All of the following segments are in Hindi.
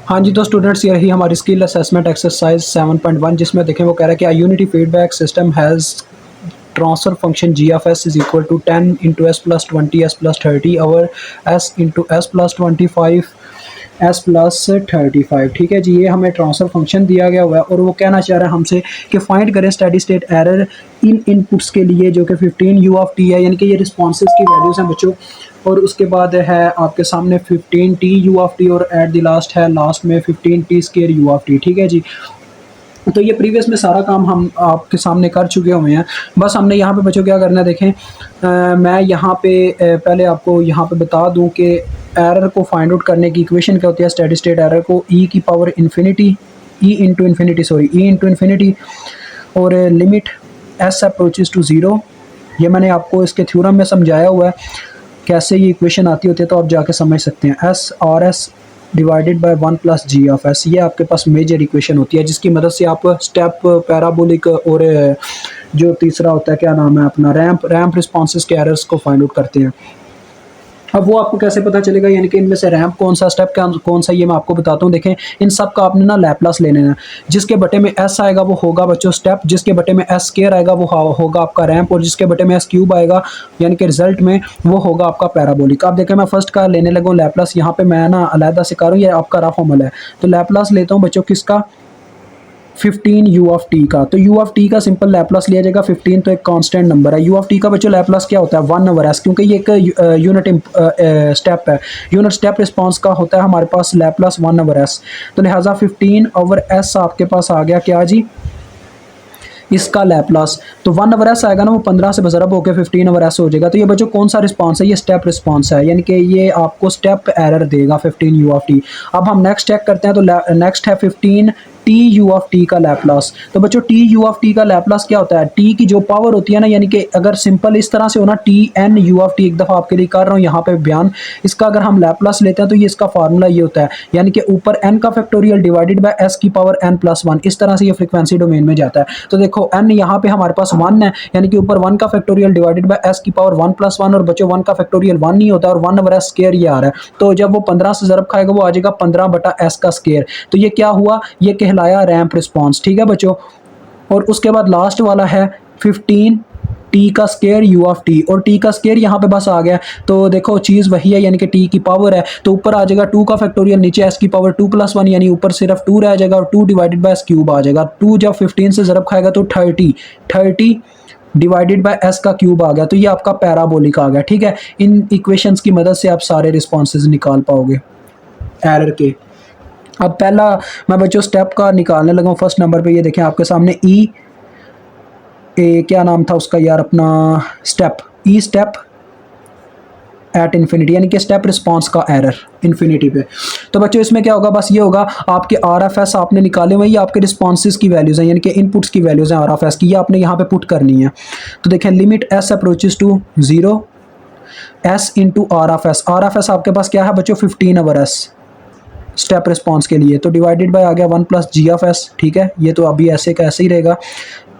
हाँ जी, तो स्टूडेंट्स यही हमारी स्किल असेसमेंट एक्सरसाइज 7.1 जिसमें देखें वो कह रहा है कि unity feedback system has transfer function G of S is equal to 10 into S plus 20 S plus 30 और S into S plus 25 S plus 35। ठीक है जी, ये हमें ट्रांसफर फंक्शन दिया गया हुआ है और वो कहना चाह रहा है हमसे कि फाइंड करें steady state error in inputs के लिए जो कि 15 यू ऑफ टी है, यानी कि ये रिस्पॉन्सेज की वैल्यूज़ हैं बच्चों। और उसके बाद है आपके सामने 15 टी यू ऑफ टी और एट द लास्ट है लास्ट में 15 T square you of T. ठीक है जी, तो ये प्रीवियस में सारा काम हम आपके सामने कर चुके हुए हैं। बस हमने यहाँ पे बच्चों क्या करना है देखें, मैं यहाँ पे पहले आपको यहाँ पे बता दूँ कि एरर को फाइंड आउट करने की इक्वेशन क्या होती है। स्टेडी स्टेट एरर को ई की power infinity e into infinity और limit S approaches to zero. ये मैंने आपको इसके थ्योरम में समझाया हुआ है कैसे ये इक्वेशन आती होती है, तो आप जाके समझ सकते हैं। S R S divided by 1 plus G of S, ये आपके पास मेजर इक्वेशन होती है जिसकी मदद से आप स्टेप पैराबोलिक और जो तीसरा होता है क्या नाम है अपना रैंप रिस्पॉन्सेज के एरर्स को फाइंड आउट करते हैं। अब वो आपको कैसे पता चलेगा, यानी कि इनमें से रैंप कौन सा स्टेप कौन सा, ये मैं आपको बताता हूँ। देखें, इन सब का आपने ना लैपलास ले लेना है। जिसके बटे में एस आएगा वो होगा बच्चों स्टेप, जिसके बटे में एस स्केयर आएगा वो होगा आपका रैंप, और जिसके बटे में एस क्यूब आएगा यानी कि रिजल्ट में वो होगा आपका पैराबोलिक। अब देखें, मैं फर्स्ट का लेने लगा लैपलास, यहाँ पे मैं ना अलहदा से कर रहा हूँ, ये आपका रफ अमल है। तो लैपलास लेता हूँ बच्चों किसका, 15 यू ऑफ टी का। तो यू ऑफ टी का सिंपल लैपलास लिया जाएगा। 15 तो एक कांस्टेंट नंबर है। यू ऑफ टी का बच्चों लैपलास क्या होता है, 1 ओवर एस, क्योंकि ये एक यूनिट स्टेप है। यूनिट स्टेप रिस्पांस का होता है हमारे पास लैपलास 1 ओवर एस। तो लिहाजा 15 ओवर एस आपके पास आ गया क्या जी, इसका लैपलास। तो 1 ओवर एस आएगा ना, वो 15 से बजरब होकर 15 ओवर एस हो जाएगा। तो ये बच्चों कौन सा रिस्पांस है, ये स्टेप रिस्पांस है, यानी कि ये आपको स्टेप एरर देगा 15 यू ऑफ टी। अब हम नेक्स्ट चेक करते हैं, तो नेक्स्ट है 15 टी यू ऑफ टी का लैपलास। तो बच्चों टी यू ऑफ टी का लैपलास क्या होता है, टी की जो पावर होती है ना, यानी कि अगर सिंपल इस तरह से हो ना, T N U of T, एक दफ़ा आपके लिए कर रहा हूँ यहाँ पे बयान, इसका अगर हम लैपलास लेते हैं तो ये इसका फार्मूला ये होता है, यानी कि ऊपर एन का फैक्टोरियल डिवाइडेड बाय एस की पावर एन प्लस 1, इस तरह से ये फ्रीक्वेंसी डोमेन में जाता है। तो देखो एन यहाँ पे हमारे पास 1 है, यानी कि ऊपर 1 का फैक्टोरियल डिवाइडेड बाय एस की पावर 1 प्लस 1, और बच्चों 1 का फैक्टोरियल 1 नहीं होता, और 1 ओवर एस स्केयर ये आ रहा है। तो जब वो 15 से ज़रब खाएगा वो आ जाएगा 15 बटा एस का स्केयर। तो ये क्या हुआ, ये कहलाया रैंप रिस्पॉन्स। ठीक है बच्चों, और उसके बाद लास्ट वाला है 15 टी का स्केयर यू ऑफ टी, और टी का स्केयर यहाँ पे बस आ गया। तो देखो चीज़ वही है, यानी कि टी की पावर है, तो ऊपर आ जाएगा 2 का फैक्टोरियल, नीचे एस की पावर 2 प्लस 1, यानी ऊपर सिर्फ 2 रह जाएगा, और 2 डिवाइडेड बाय एस क्यूब आ जाएगा। 2 जब 15 से ज़रब खाएगा तो 30 डिवाइडेड बाय एस का क्यूब आ गया। तो ये आपका पैराबोलिक आ गया। ठीक है, इन इक्वेशंस की मदद से आप सारे रिस्पॉन्सेज निकाल पाओगे एरर के। अब पहला मैं बच्चों स्टेप का निकालने लगा हूँ। फर्स्ट नंबर पे ये देखें आपके सामने ई क्या नाम था उसका यार, अपना step, E step at infinity, यानी कि स्टेप रिस्पांस का एरर इन्फिनिटी पे। तो बच्चों इसमें क्या होगा, बस ये होगा आपके आर एफ एस आपने निकाले हुए, ये आपके रिस्पॉन्सेज की वैल्यूज़ हैं, यानी कि इनपुट्स की वैल्यूज़ हैं आर एफ एस की, ये आपने यहाँ पे पुट करनी है। तो देखें, limit S approaches to 0 S into R F S. R F S आपके पास क्या है बच्चों, 15 ओवर एस स्टेप रिस्पॉन्स के लिए। तो डिवाइडेड बाय आ गया 1 प्लस जी ऑफ एस। ठीक है, ये तो अभी ऐसे का ऐसे ही रहेगा।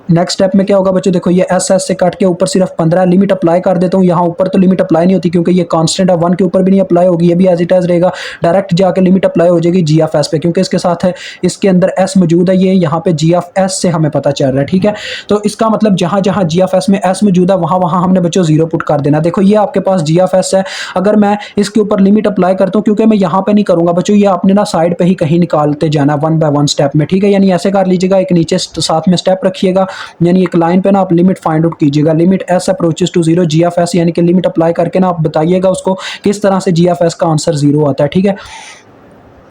नेक्स्ट स्टेप में क्या होगा बच्चों, देखो ये एस एस से काट के ऊपर सिर्फ 15 लिमिट अप्लाई कर देता हूँ। यहाँ ऊपर तो लिमिट अप्लाई नहीं होती क्योंकि ये कांस्टेंट है, 1 के ऊपर भी नहीं अप्लाई होगी, ये भी एज इट एज रहेगा। डायरेक्ट जाके लिमिट अप्लाई हो जाएगी जी ऑफ एस पे, क्योंकि इसके साथ है इसके अंदर एस मौजूद है, ये यहाँ पे जी ऑफ एस से हमें पता चल रहा है। ठीक है, तो इसका मतलब जहाँ जहाँ जी ऑफ एस में एस मौजूद है वहाँ वहाँ हमने बच्चों 0 पुट कर देना। देखो ये आपके पास जी ऑफ एस है, अगर मैं इसके ऊपर लिमिट अप्लाई करता हूँ, क्योंकि मैं यहाँ पे नहीं करूँगा बच्चों, ये आपने ना साइड पे ही कहीं निकालते जाना 1 बाय 1 स्टेप में। ठीक है, यानी ऐसे कर लीजिएगा, एक नीचे साथ में स्टेप रखिएगा, यानी एक लाइन पे ना आप लिमिट फाइंड आउट कीजिएगा। Limit S approaches to 0 G of S, यानी कि लिमिट अप्लाई करके ना आप बताइएगा उसको किस तरह से जी ऑफ एस का आंसर 0 आता है। ठीक है,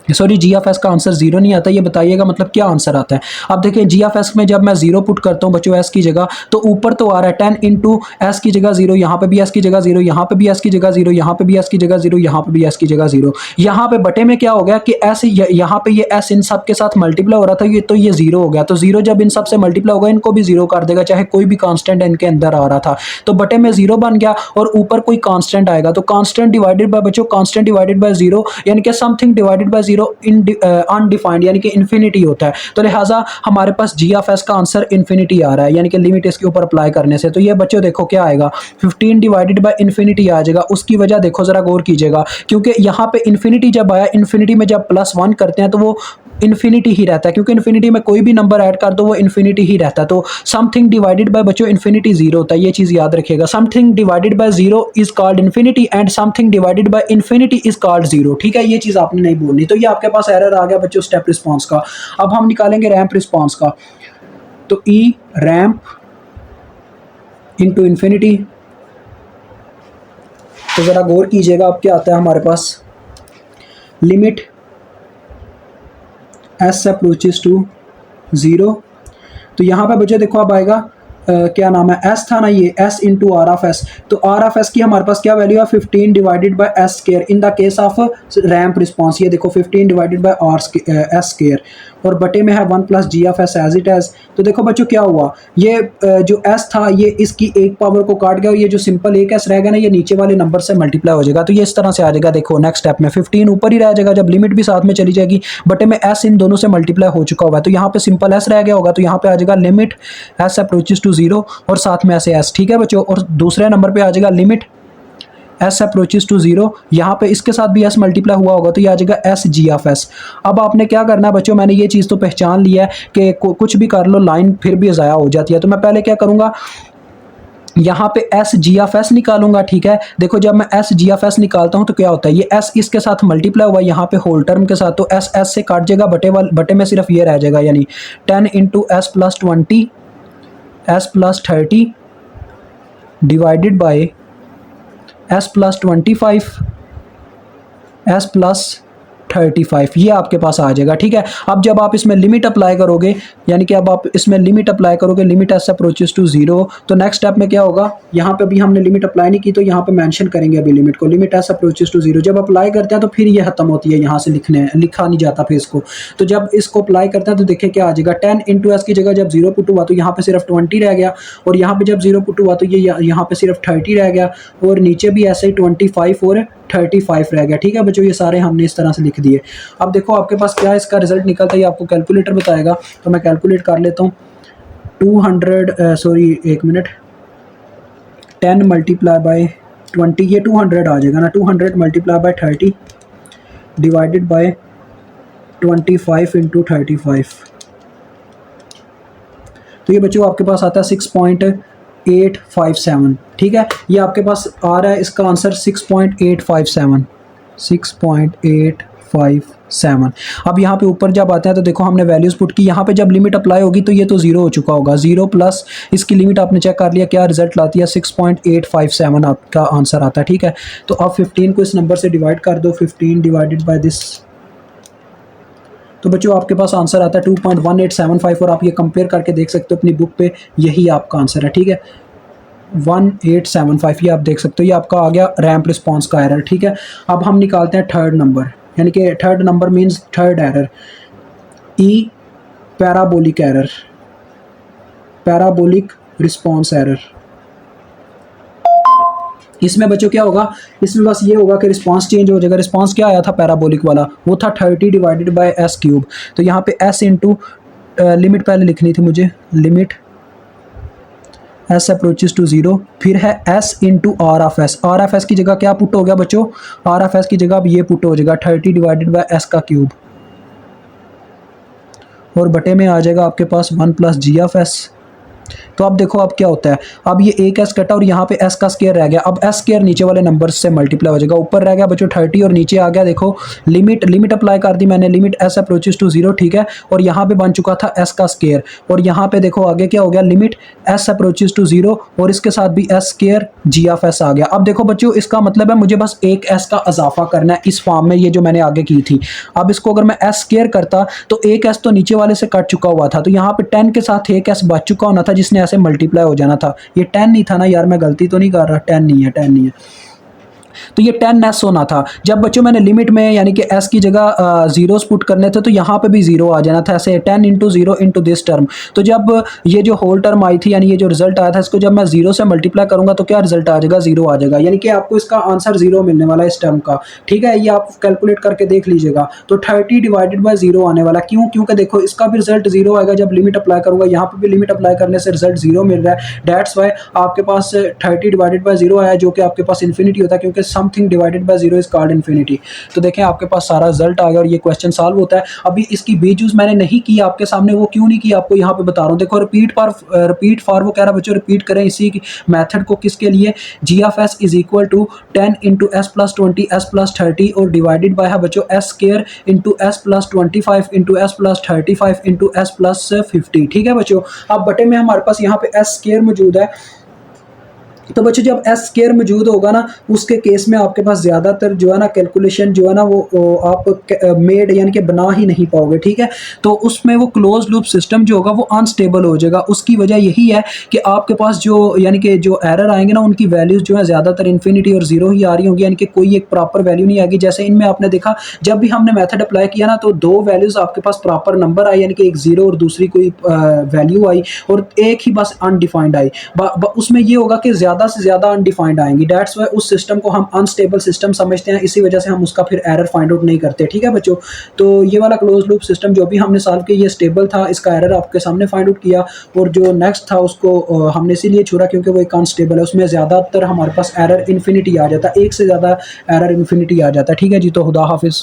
सॉरी जी ऑफ एस का आंसर 0 नहीं आता, ये बताइएगा मतलब क्या आंसर आता है। अब देखिए जी ऑफ एस में जब मैं 0 पुट करता हूँ बच्चों एस की जगह, तो ऊपर तो आ रहा है 10 इंटू एस की जगह 0, यहाँ पे भी एस की जगह 0, यहाँ पे भी एस की जगह 0, यहाँ पे भी एस की जगह 0, यहाँ पे भी एस की जगह 0। यहाँ पे बटे में क्या हो गया कि एस, यहाँ पे ये एस इन सब के साथ मल्टीप्लाई हो रहा था, ये तो ये 0 हो गया। तो 0 जब इन सब से मल्टीप्लाई होगा इनको भी 0 कर देगा, चाहे कोई भी कांस्टेंट इनके अंदर आ रहा था। तो बटे में 0 बन गया, और ऊपर कोई कांस्टेंट आएगा, तो कांस्टेंट डिवाइडेड बाय बच्चों कांस्टेंट डिवाइडेड बाय 0, यानी कि something divided by zero undefined यानी कि इन्फिनिटी होता है, तो लिहाजा हमारे पास जी ऑफ एस का आंसर इन्फिनिटी आ रहा है, यानी कि लिमिट इसके ऊपर अप्लाई करने से। तो ये बच्चों देखो क्या आएगा, 15 डिवाइडेड बाय इन्फिनिटी आ जाएगा। उसकी वजह देखो ज़रा गौर कीजिएगा, क्योंकि यहाँ पे इन्फिनिटी जब आया, इन्फिनिटी में जब +1 करते हैं तो वो इन्फिनिटी ही रहता है, क्योंकि इन्फिनिटी में कोई भी नंबर ऐड कर दो वो इन्फिनिटी ही रहता है। तो समथिंग डिवाइडेड बाय बच्चों इन्फिनिटी जीरो होता है, ये चीज़ याद रखिएगा। Something divided by zero is called infinity and something divided by infinity is called zero, ठीक है, ये चीज़ आपने नहीं बोलनी। तो ये आपके पास एरर आ गया बच्चों स्टेप रिस्पॉन्स का। अब हम निकालेंगे रैंप रिस्पॉन्स का, तो ई रैंप इंटू इन्फिनिटी। तो ज़रा गौर कीजिएगा अब क्या आता है हमारे पास, limit S approaches to zero. तो यहाँ पे बच्चे देखो अब आएगा क्या नाम है, एस था ना ये, S into R of S. तो आर ऑफ एस की हमारे पास क्या वैल्यू है, 15 divided by S square in the case of ramp response. ये देखो 15 डिवाइडेड बाय एस स्केयर, और बटे में है 1 plus G of S as it as. तो देखो बच्चों क्या हुआ, ये जो एस था ये इसकी एक पावर को काट गया, और ये जो सिंपल एक एस रह गया ना, ये नीचे वाले नंबर से मल्टीप्लाई हो जाएगा। तो ये इस तरह से आ जाएगा, देखो नेक्स्ट स्टेप में 15 ऊपर ही रह जाएगा जब लिमिट भी साथ में चली जाएगी, बटे में एस इन दोनों से मल्टीप्लाई हो चुका होगा। तो यहाँ पे सिंपल एस रह गया होगा, तो यहाँ पे आ जाएगा limit S approaches to zero और साथ में ऐसे एस, ठीक है बच्चों। और दूसरे नंबर पे आ जाएगा limit S approaches to zero, यहाँ पे इसके साथ भी एस मल्टीप्लाई हुआ होगा, तो ये आ जाएगा एस जी ऑफ एस। अब आपने क्या करना है बच्चों, मैंने ये चीज़ तो पहचान लिया है कि कुछ भी कर लो लाइन फिर भी ज़ाया हो जाती है। तो मैं पहले क्या करूँगा, यहाँ पे एस जी ऑफ एस निकालूंगा, ठीक है। देखो जब मैं एस जी ऑफ एस निकालता हूँ तो क्या होता है, ये एस इसके साथ मल्टीप्लाई हुआ यहाँ पे होल टर्म के साथ, तो एस एस से काट जाएगा, बटे में सिर्फ ये रह जाएगा, यानी 10 into S plus 20 S plus 30 divided by S plus 25 S plus 35, ये आपके पास आ जाएगा, ठीक है। अब जब आप इसमें लिमिट अप्लाई करोगे, यानी कि अब आप इसमें लिमिट अप्लाई करोगे, limit S approaches to zero, तो नेक्स्ट स्टेप में क्या होगा, यहाँ पे अभी हमने लिमिट अप्लाई नहीं की, तो यहाँ पे मेंशन करेंगे अभी लिमिट को, limit S approaches to zero. जब अप्लाई करते हैं तो फिर ये खत्म होती है, यहाँ से लिखा नहीं जाता फिर इसको। तो जब इसको अप्लाई करते हैं तो देखिए क्या आ जाएगा, 10 इंटू एस की जगह जब जीरो पुट हुआ तो यहाँ पे सिर्फ 20 रह गया, और यहाँ पे जब जीरो पुट हुआ तो ये यहाँ पे सिर्फ 30 रह गया, और नीचे भी ऐसे ही 25 और 35 रह गया, ठीक है बच्चों। ये सारे हमने इस तरह से लिख दिए। अब देखो आपके पास क्या इसका रिजल्ट निकलता है, ये आपको कैलकुलेटर बताएगा, तो मैं कैलकुलेट कर लेता हूँ। 10 मल्टीप्लाई बाय 20, ये 200 आ जाएगा ना, 200 multiply by 30 divided by 25 into 35। तो ये बच्चों आपके पास आता है 6.857, ठीक है। ये आपके पास आ रहा है इसका आंसर 6.857, 6.857। अब यहाँ पे ऊपर जब आते हैं तो देखो हमने वैल्यूज़ पुट की, यहाँ पे जब लिमिट अप्लाई होगी तो ये तो ज़ीरो हो चुका होगा, ज़ीरो प्लस इसकी लिमिट आपने चेक कर लिया, क्या रिजल्ट लाती है, 6.857 आपका आंसर आता है, ठीक है। तो अब 15 को इस नंबर से डिवाइड कर दो, 15 डिवाइडेड बाय दिस, तो बच्चों आपके पास आंसर आता है 2.1875, और आप ये कंपेयर करके देख सकते हो अपनी बुक पे, यही आपका आंसर है, ठीक है, 1875। ये आप देख सकते हो, ये आपका आ गया रैंप रिस्पॉन्स का एरर, ठीक है। अब हम निकालते हैं थर्ड नंबर, यानी कि third number means third error, e parabolic error, parabolic response error. इसमें बच्चों क्या होगा, इसमें बस ये होगा कि रिस्पांस चेंज हो जाएगा। रिस्पांस क्या आया था पैराबोलिक वाला, वो था 30 डिवाइडेड बाय एस क्यूब। तो यहाँ पे एस इंटू लिमिट पहले लिखनी थी मुझे, limit S approaches to zero, फिर है S into R of S. R of S की जगह क्या पुट हो गया बच्चों, आर ऑफ एस की जगह अब ये पुट हो जाएगा 30 डिवाइडेड बाय एस का क्यूब, और बटे में आ जाएगा आपके पास 1 प्लस जी ऑफ एस। तो अब देखो अब क्या होता है, अब ये एक एस कटा और यहाँ पे एस का स्केयर रह गया, अब एस स्केयर नीचे वाले नंबर से मल्टीप्लाई हो जाएगा, ऊपर रह गया बच्चों 30 और नीचे आ गया देखो लिमिट अप्लाई कर दी मैंने, limit S approaches to zero, ठीक है। और यहाँ पे बन चुका था एस का स्केयर, और यहाँ पे देखो आगे क्या हो गया, limit S approaches to zero, और इसके साथ भी s square g of s आ गया। अब देखो बच्चों इसका मतलब है मुझे बस एक एस का इजाफा करना है इस फॉर्म में, ये जो मैंने आगे की थी। अब इसको अगर मैं एस स्केयर करता तो एक एस तो नीचे वाले से कट चुका हुआ था, तो यहाँ पे 10 के साथ एक एस बच चुका होना था जिसने ऐसे मल्टीप्लाई हो जाना था। ये 10 नहीं था ना यार, मैं गलती तो नहीं कर रहा, 10 नहीं है, 10 नहीं है। तो ये 10s होना था। जब बच्चों मैंने लिमिट में यानी कि s की जगह ज़ीरोस पुट करने थे तो यहाँ पे भी ज़ीरो आ जाना था, ऐसे 10 into zero into this term. तो जब ये जो होल टर्म आई थी यानी ये जो रिजल्ट आया था, इसको जब मैं ज़ीरो से मल्टीप्लाई करूँगा तो क्या रिजल्ट आ जाएगा, ज़ीरो आ जाएगा। यानी कि आपको इसका आंसर ज़ीरो मिलने वाला है इस टर्म का। ठीक है, ये आप कैलकुलेट करके देख लीजिएगा। तो 30 डिवाइडेड बाय ज़ीरो आने वाला, क्यों? क्योंकि देखो इसका भी रिजल्ट ज़ीरो आएगा जब लिमिट अप्लाई करूँगा, यहाँ पे भी लिमिट अप्लाई करने से रिजल्ट ज़ीरो मिल रहा है। दैट्स वाई आपके पास 30 डिवाइडेड बाय ज़ीरो आया, जो कि आपके पास इन्फिनिटी होता है, क्योंकि something divided by zero is called infinity. तो देखें आपके पास सारा रिजल्ट आ गया और ये क्वेश्चन सॉल्व होता है। अभी इसकी बीच यूज मैंने नहीं की आपके सामने, वो क्यों नहीं की आपको यहाँ पे बता रहा हूँ। देखो रिपीट फॉर वो कह रहा है बच्चों रिपीट करें इसी मेथड को, किसके लिए, g of S is equal to 10 into S plus 20 S plus 30 और डिवाइडेड बाय है बच्चों s square into S plus 25 into S plus 35 into S plus 50। ठीक है बच्चों, अब बटे में हमारे पास यहाँ पे एस स्क्वायर मौजूद है। तो बच्चों जब एस स्क्वायर मौजूद होगा ना, उसके केस में आपके पास ज़्यादातर जो है ना कैलकुलेशन जो है ना वो आप मेड यानी कि बना ही नहीं पाओगे। ठीक है, तो उसमें वो क्लोज लूप सिस्टम जो होगा वो अनस्टेबल हो जाएगा। उसकी वजह यही है कि आपके पास जो यानी कि जो एरर आएंगे ना, उनकी वैल्यूज़ जो है ज़्यादातर इन्फिनिटी और ज़ीरो ही आ रही होंगी, यानी कि कोई एक प्रॉपर वैल्यू नहीं आएगी। जैसे इनमें आपने देखा जब भी हमने मेथड अप्लाई किया ना, तो दो वैल्यूज़ आपके पास प्रॉपर नंबर आई, यानी कि एक ज़ीरो और दूसरी कोई वैल्यू आई, और एक ही बस अनडिफाइंड आई। उसमें ये होगा कि ज़्यादा से ज़्यादा अनडिफाइंड आएंगी। दैट्स वाई उस सिस्टम को हम अनस्टेबल सिस्टम समझते हैं, इसी वजह से हम उसका फिर एरर फाइंड आउट नहीं करते। ठीक है बच्चों, तो ये वाला क्लोज लूप सिस्टम जो भी हमने सॉल्व किया ये स्टेबल था, इसका एरर आपके सामने फाइंड आउट किया, और जो नेक्स्ट था उसको हमने इसीलिए छोड़ा क्योंकि वो एक अनस्टेबल है, उसमें ज़्यादातर हमारे पास एरर इन्फिनिटी आ जाता है, एक से ज़्यादा एरर इन्फिनिटी आ जाता है। ठीक है जी, तो खुदा हाफिज़।